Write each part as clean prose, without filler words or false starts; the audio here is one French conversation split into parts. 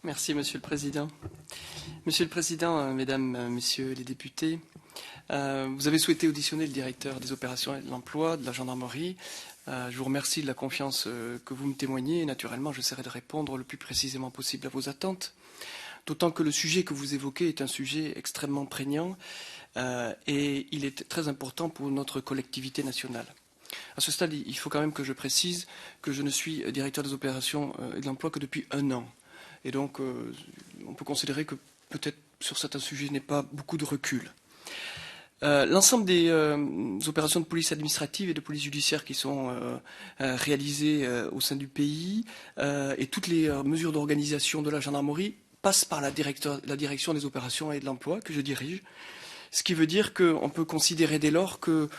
Merci, Monsieur le Président. Monsieur le Président, Mesdames, Messieurs les députés, vous avez souhaité auditionner le directeur des opérations et de l'emploi de la gendarmerie. Je vous remercie de la confiance que vous me témoignez et naturellement, j'essaierai de répondre le plus précisément possible à vos attentes. D'autant que le sujet que vous évoquez est un sujet extrêmement prégnant et il est très important pour notre collectivité nationale. À ce stade, il faut quand même que je précise que je ne suis directeur des opérations et de l'emploi que depuis 1 an. Et donc, on peut considérer que peut-être sur certains sujets, je n'ai pas beaucoup de recul. L'ensemble des opérations de police administrative et de police judiciaire qui sont réalisées au sein du pays et toutes les mesures d'organisation de la gendarmerie passent par la direction des opérations et de l'emploi que je dirige. Ce qui veut dire qu'on peut considérer dès lors que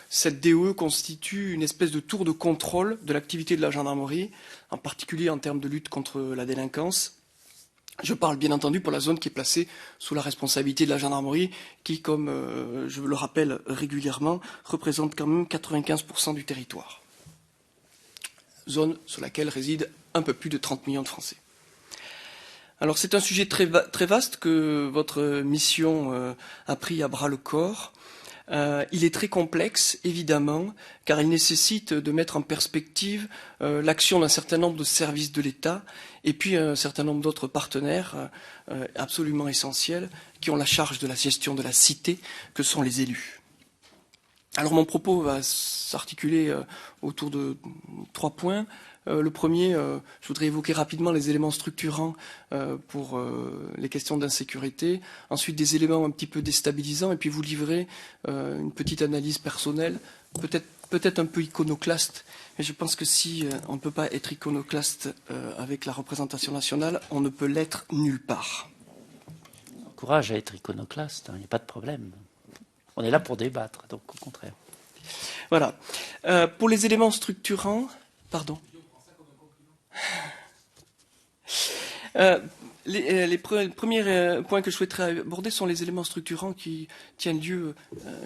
cette DOE constitue une espèce de tour de contrôle de l'activité de la gendarmerie, en particulier en termes de lutte contre la délinquance. Je parle bien entendu pour la zone qui est placée sous la responsabilité de la gendarmerie, qui, comme je le rappelle régulièrement, représente quand même 95% du territoire. Zone sur laquelle résident un peu plus de 30 millions de Français. Alors c'est un sujet très vaste que votre mission a pris à bras le corps. Il est très complexe, évidemment, car il nécessite de mettre en perspective l'action d'un certain nombre de services de l'État et puis un certain nombre d'autres partenaires absolument essentiels qui ont la charge de la gestion de la cité, que sont les élus. Alors mon propos va s'articuler autour de 3 points. Le premier, je voudrais évoquer rapidement les éléments structurants pour les questions d'insécurité. Ensuite, des éléments un petit peu déstabilisants. Et puis vous livrer une petite analyse personnelle, peut-être un peu iconoclaste. Mais je pense que si on ne peut pas être iconoclaste avec la représentation nationale, on ne peut l'être nulle part. Courage à être iconoclaste, il n'y a pas de problème. On est là pour débattre, donc au contraire. Voilà. Pour les éléments structurants... Pardon. Les premiers points que je souhaiterais aborder sont les éléments structurants qui tiennent lieu,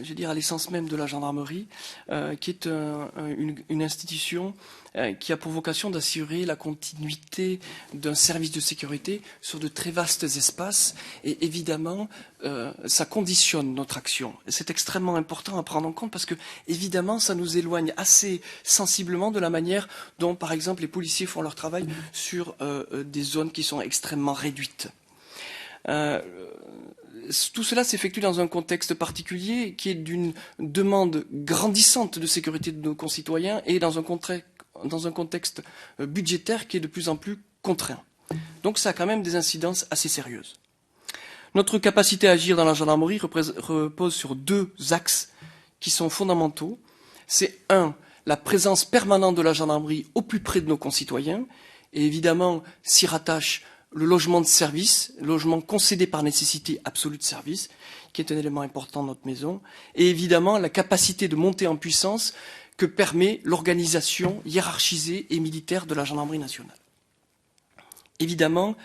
je veux dire, à l'essence même de la gendarmerie, qui est une institution qui a pour vocation d'assurer la continuité d'un service de sécurité sur de très vastes espaces. Et évidemment, ça conditionne notre action. C'est extrêmement important à prendre en compte parce que, évidemment, ça nous éloigne assez sensiblement de la manière dont, par exemple, les policiers font leur travail sur des zones qui sont extrêmement réduites. Tout cela s'effectue dans un contexte particulier qui est d'une demande grandissante de sécurité de nos concitoyens et dans un contexte budgétaire qui est de plus en plus contraint. Donc ça a quand même des incidences assez sérieuses. Notre capacité à agir dans la gendarmerie repose sur 2 axes qui sont fondamentaux. C'est 1, la présence permanente de la gendarmerie au plus près de nos concitoyens, et évidemment s'y rattache le logement de service, le logement concédé par nécessité absolue de service, qui est un élément important de notre maison, et évidemment la capacité de monter en puissance que permet l'organisation hiérarchisée et militaire de la gendarmerie nationale. Évidemment,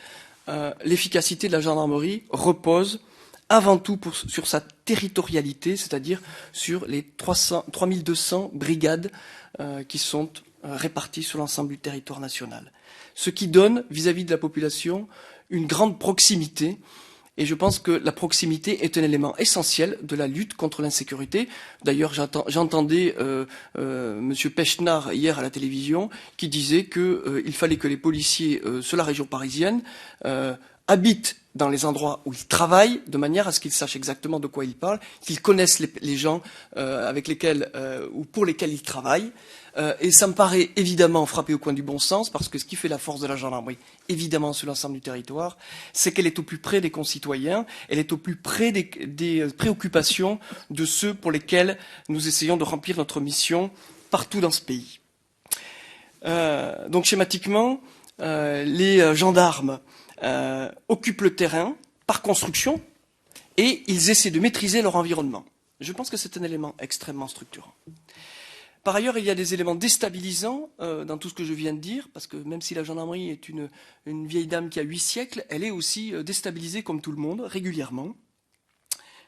l'efficacité de la gendarmerie repose avant tout sur sa territorialité, c'est-à-dire sur les 3200 brigades qui sont réparties sur l'ensemble du territoire national. Ce qui donne, vis-à-vis de la population, une grande proximité. Et je pense que la proximité est un élément essentiel de la lutte contre l'insécurité. D'ailleurs, j'entendais M. Pechnard hier à la télévision qui disait qu'il fallait que les policiers sur la région parisienne habitent dans les endroits où ils travaillent, de manière à ce qu'ils sachent exactement de quoi ils parlent, qu'ils connaissent les gens avec lesquels ou pour lesquels ils travaillent. Et ça me paraît évidemment frappé au coin du bon sens, parce que ce qui fait la force de la gendarmerie, évidemment sur l'ensemble du territoire, c'est qu'elle est au plus près des concitoyens, elle est au plus près des préoccupations de ceux pour lesquels nous essayons de remplir notre mission partout dans ce pays. Donc schématiquement, les gendarmes occupent le terrain par construction et ils essaient de maîtriser leur environnement. Je pense que c'est un élément extrêmement structurant. Par ailleurs, il y a des éléments déstabilisants dans tout ce que je viens de dire, parce que même si la gendarmerie est une vieille dame qui a 8 siècles, elle est aussi déstabilisée comme tout le monde, régulièrement.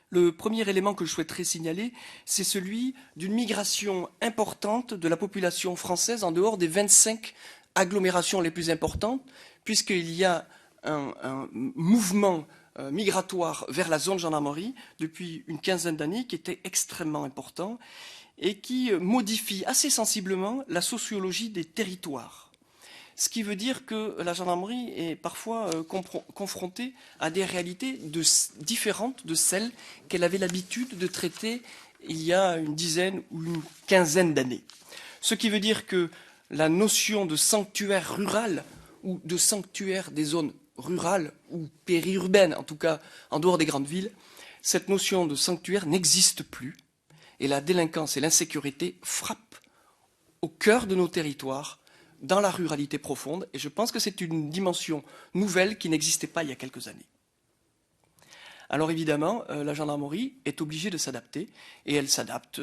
Le premier élément que je souhaiterais signaler, c'est celui d'une migration importante de la population française en dehors des 25 agglomérations les plus importantes, puisqu'il y a un mouvement migratoire vers la zone gendarmerie depuis une quinzaine d'années qui était extrêmement important et qui modifie assez sensiblement la sociologie des territoires. Ce qui veut dire que la gendarmerie est parfois confrontée à des réalités différentes de celles qu'elle avait l'habitude de traiter il y a une dizaine ou une quinzaine d'années. Ce qui veut dire que la notion de sanctuaire rural ou de sanctuaire des zones rurales ou périurbaines, en tout cas en dehors des grandes villes, cette notion de sanctuaire n'existe plus. Et la délinquance et l'insécurité frappent au cœur de nos territoires, dans la ruralité profonde, et je pense que c'est une dimension nouvelle qui n'existait pas il y a quelques années. Alors évidemment, la gendarmerie est obligée de s'adapter, et elle s'adapte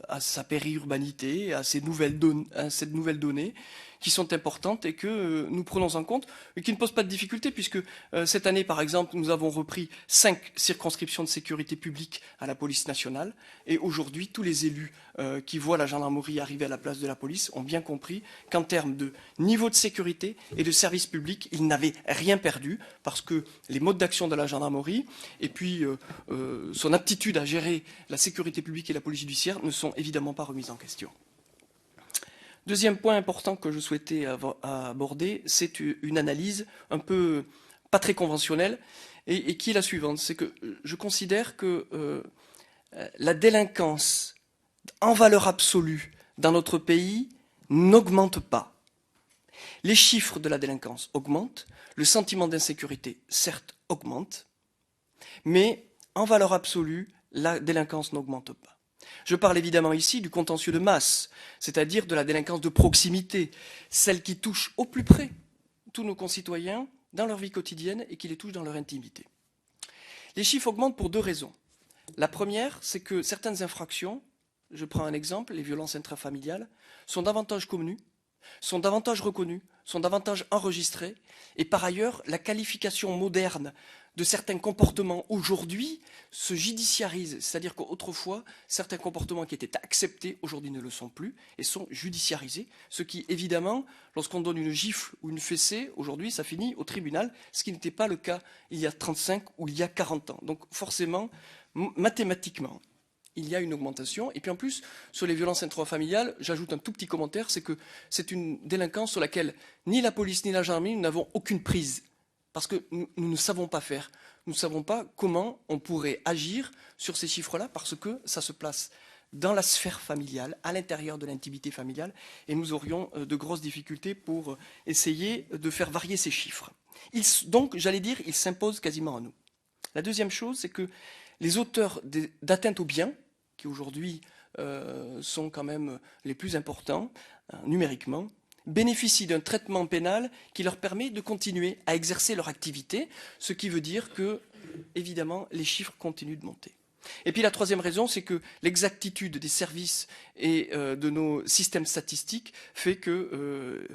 à sa périurbanité, à cette nouvelle donnée, qui sont importantes et que nous prenons en compte, et qui ne posent pas de difficulté, puisque cette année, par exemple, nous avons repris 5 circonscriptions de sécurité publique à la police nationale, et aujourd'hui, tous les élus qui voient la gendarmerie arriver à la place de la police ont bien compris qu'en termes de niveau de sécurité et de service public, ils n'avaient rien perdu, parce que les modes d'action de la gendarmerie, et puis son aptitude à gérer la sécurité publique et la police judiciaire ne sont évidemment pas remises en question. Deuxième point important que je souhaitais aborder, c'est une analyse un peu pas très conventionnelle et qui est la suivante. C'est que je considère que la délinquance en valeur absolue dans notre pays n'augmente pas. Les chiffres de la délinquance augmentent, le sentiment d'insécurité, certes, augmente, mais en valeur absolue, la délinquance n'augmente pas. Je parle évidemment ici du contentieux de masse, c'est-à-dire de la délinquance de proximité, celle qui touche au plus près tous nos concitoyens dans leur vie quotidienne et qui les touche dans leur intimité. Les chiffres augmentent pour 2 raisons. La première, c'est que certaines infractions, je prends un exemple, les violences intrafamiliales, sont davantage connues, sont davantage reconnues, sont davantage enregistrées, et par ailleurs, la qualification moderne de certains comportements aujourd'hui se judiciarise, c'est-à-dire qu'autrefois, certains comportements qui étaient acceptés aujourd'hui ne le sont plus et sont judiciarisés, ce qui évidemment, lorsqu'on donne une gifle ou une fessée, aujourd'hui ça finit au tribunal, ce qui n'était pas le cas il y a 35 ou il y a 40 ans. Donc forcément, mathématiquement, il y a une augmentation. Et puis en plus, sur les violences intrafamiliales, j'ajoute un tout petit commentaire, c'est que c'est une délinquance sur laquelle ni la police ni la gendarmerie, nous n'avons aucune prise. Parce que nous ne savons pas faire. Nous ne savons pas comment on pourrait agir sur ces chiffres-là, parce que ça se place dans la sphère familiale, à l'intérieur de l'intimité familiale, et nous aurions de grosses difficultés pour essayer de faire varier ces chiffres. Donc, j'allais dire, ils s'imposent quasiment à nous. La deuxième chose, c'est que les auteurs d'atteinte aux biens, qui aujourd'hui sont quand même les plus importants numériquement, bénéficient d'un traitement pénal qui leur permet de continuer à exercer leur activité, ce qui veut dire que, évidemment, les chiffres continuent de monter. Et puis la troisième raison, c'est que l'exactitude des services et de nos systèmes statistiques fait que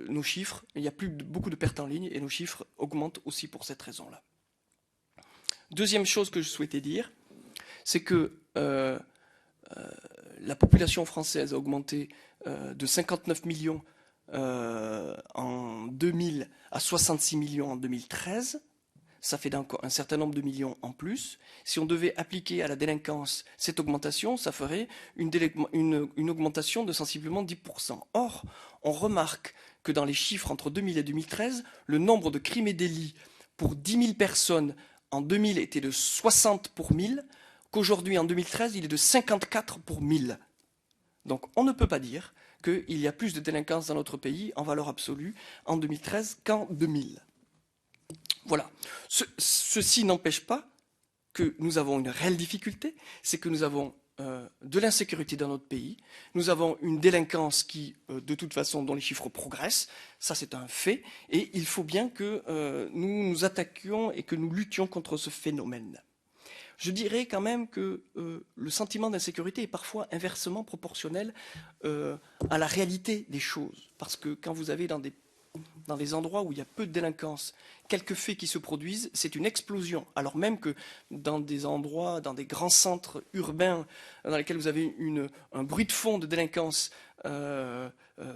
nos chiffres, il n'y a plus beaucoup de pertes en ligne et nos chiffres augmentent aussi pour cette raison-là. Deuxième chose que je souhaitais dire, c'est que la population française a augmenté de 59 millions en 2000 à 66 millions en 2013. Ça fait un certain nombre de millions en plus. Si on devait appliquer à la délinquance cette augmentation, ça ferait une augmentation de sensiblement 10%. Or, on remarque que dans les chiffres entre 2000 et 2013, le nombre de crimes et délits pour 10 000 personnes en 2000 était de 60 pour 1000, qu'aujourd'hui, en 2013, il est de 54 pour 1000. Donc, on ne peut pas dire qu'il y a plus de délinquance dans notre pays, en valeur absolue, en 2013 qu'en 2000. Voilà. Ceci n'empêche pas que nous avons une réelle difficulté, c'est que nous avons de l'insécurité dans notre pays, nous avons une délinquance qui, de toute façon, dont les chiffres progressent, ça c'est un fait, et il faut bien que nous nous attaquions et que nous luttions contre ce phénomène. Je dirais quand même que le sentiment d'insécurité est parfois inversement proportionnel à la réalité des choses, parce que quand vous avez dans dans les endroits où il y a peu de délinquance, quelques faits qui se produisent, c'est une explosion. Alors même que dans des endroits, dans des grands centres urbains dans lesquels vous avez un bruit de fond de délinquance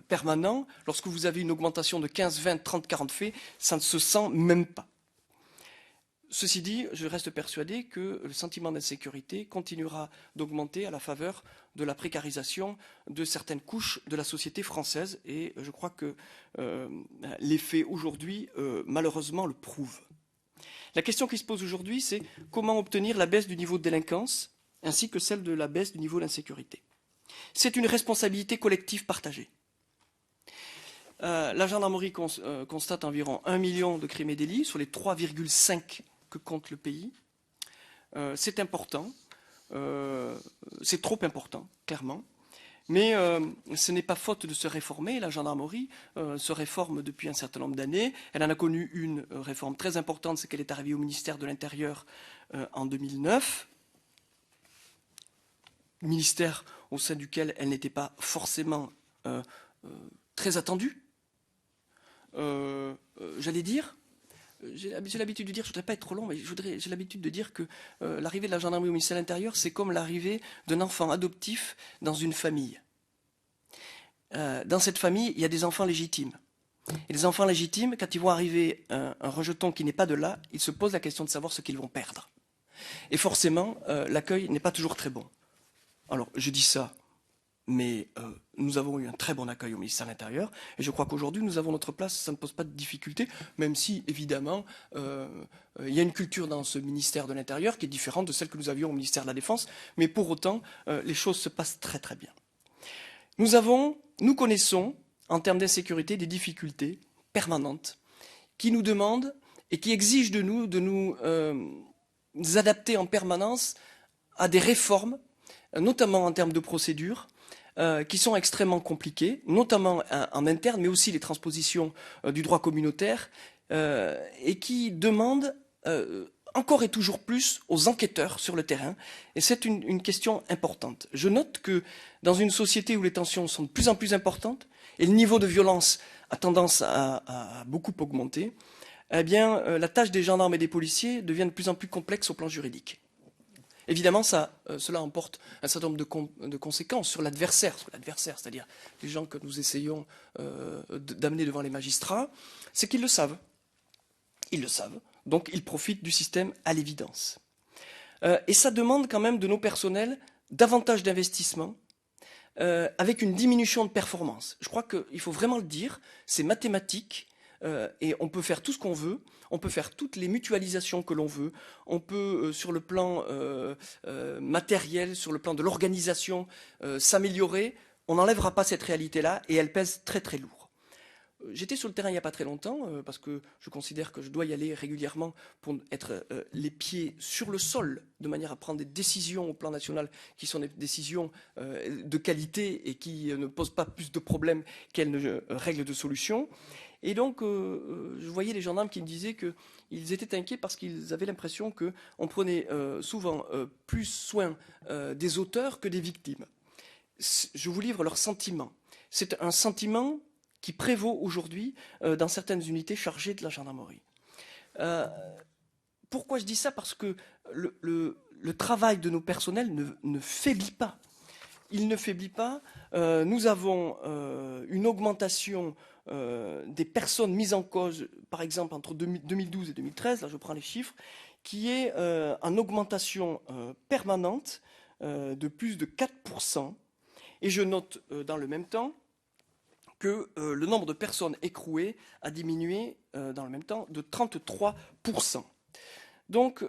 permanent, lorsque vous avez une augmentation de 15, 20, 30, 40 faits, ça ne se sent même pas. Ceci dit, je reste persuadé que le sentiment d'insécurité continuera d'augmenter à la faveur de la précarisation de certaines couches de la société française, et je crois que les faits aujourd'hui, malheureusement, le prouvent. La question qui se pose aujourd'hui, c'est comment obtenir la baisse du niveau de délinquance, ainsi que celle de la baisse du niveau d'insécurité. C'est une responsabilité collective partagée. La gendarmerie constate environ 1 million de crimes et délits sur les 3,5 que compte le pays. C'est important, c'est trop important, clairement. Mais ce n'est pas faute de se réformer. La gendarmerie se réforme depuis un certain nombre d'années. Elle en a connu une réforme très importante, c'est qu'elle est arrivée au ministère de l'Intérieur en 2009. Ministère au sein duquel elle n'était pas forcément très attendue. J'allais dire, j'ai l'habitude de dire, je ne voudrais pas être trop long, mais j'ai l'habitude de dire que l'arrivée de la gendarmerie au ministère de l'Intérieur, c'est comme l'arrivée d'un enfant adoptif dans une famille. Dans cette famille, il y a des enfants légitimes. Et les enfants légitimes, quand ils voient arriver un rejeton qui n'est pas de là, ils se posent la question de savoir ce qu'ils vont perdre. Et forcément, l'accueil n'est pas toujours très bon. Alors, je dis ça, mais nous avons eu un très bon accueil au ministère de l'Intérieur, et je crois qu'aujourd'hui, nous avons notre place, ça ne pose pas de difficulté, même si, évidemment, il y a une culture dans ce ministère de l'Intérieur qui est différente de celle que nous avions au ministère de la Défense, mais pour autant, les choses se passent très très bien. Nous connaissons, en termes d'insécurité, des difficultés permanentes qui nous demandent et qui exigent de nous adapter en permanence à des réformes, notamment en termes de procédures, qui sont extrêmement compliquées, notamment en interne, mais aussi les transpositions du droit communautaire, et qui demandent encore et toujours plus aux enquêteurs sur le terrain. Et c'est une question importante. Je note que dans une société où les tensions sont de plus en plus importantes, et le niveau de violence a tendance à beaucoup augmenter, eh bien, la tâche des gendarmes et des policiers devient de plus en plus complexe au plan juridique. Évidemment, cela emporte un certain nombre de conséquences sur l'adversaire, c'est-à-dire les gens que nous essayons d'amener devant les magistrats, c'est qu'ils le savent. Ils le savent, donc ils profitent du système à l'évidence. Et ça demande quand même de nos personnels davantage d'investissement, avec une diminution de performance. Je crois qu'il faut vraiment le dire, c'est mathématique, et on peut faire tout ce qu'on veut, on peut faire toutes les mutualisations que l'on veut, on peut, sur le plan matériel, sur le plan de l'organisation, s'améliorer. On n'enlèvera pas cette réalité-là, et elle pèse très très lourd. J'étais sur le terrain il n'y a pas très longtemps, parce que je considère que je dois y aller régulièrement pour être les pieds sur le sol, de manière à prendre des décisions au plan national qui sont des décisions de qualité et qui ne posent pas plus de problèmes qu'elles ne règlent de solutions. Et donc, je voyais les gendarmes qui me disaient qu'ils étaient inquiets parce qu'ils avaient l'impression qu'on prenait souvent plus soin des auteurs que des victimes. Je vous livre leur sentiment. C'est un sentiment qui prévaut aujourd'hui dans certaines unités chargées de la gendarmerie. Pourquoi je dis ça? Parce que le travail de nos personnels ne faiblit pas. Il ne faiblit pas. Nous avons une augmentation des personnes mises en cause, par exemple entre 2012 et 2013, là je prends les chiffres, qui est en augmentation permanente de plus de 4%. Et je note dans le même temps que le nombre de personnes écrouées a diminué dans le même temps de 33%. Donc,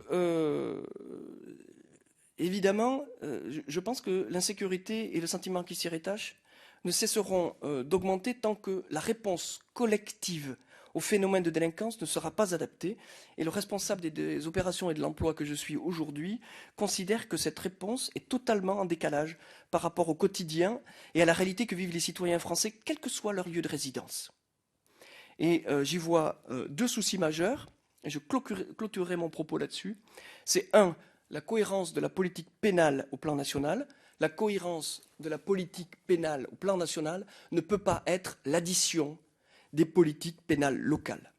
évidemment, je pense que l'insécurité et le sentiment qui s'y rattache ne cesseront d'augmenter tant que la réponse collective au phénomène de délinquance ne sera pas adaptée. Et le responsable des opérations et de l'emploi que je suis aujourd'hui considère que cette réponse est totalement en décalage par rapport au quotidien et à la réalité que vivent les citoyens français, quel que soit leur lieu de résidence. Et j'y vois deux soucis majeurs, et je clôturerai mon propos là-dessus. C'est la cohérence de la politique pénale au plan national. La cohérence de la politique pénale au plan national ne peut pas être l'addition des politiques pénales locales.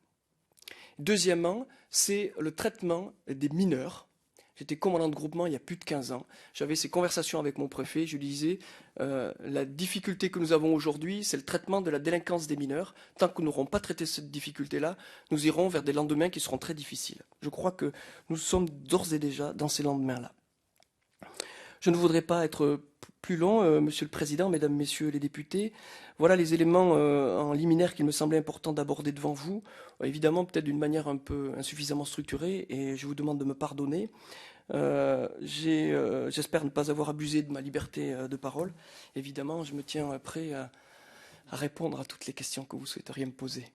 Deuxièmement, c'est le traitement des mineurs. J'étais commandant de groupement il y a plus de 15 ans. J'avais ces conversations avec mon préfet. Je lui disais, la difficulté que nous avons aujourd'hui, c'est le traitement de la délinquance des mineurs. Tant que nous n'aurons pas traité cette difficulté-là, nous irons vers des lendemains qui seront très difficiles. Je crois que nous sommes d'ores et déjà dans ces lendemains-là. Je ne voudrais pas être plus long, Monsieur le Président, Mesdames, Messieurs les députés. Voilà les éléments en liminaire qu'il me semblait important d'aborder devant vous. Évidemment, peut-être d'une manière un peu insuffisamment structurée, et je vous demande de me pardonner. J'espère ne pas avoir abusé de ma liberté de parole. Évidemment, je me tiens prêt à répondre à toutes les questions que vous souhaiteriez me poser.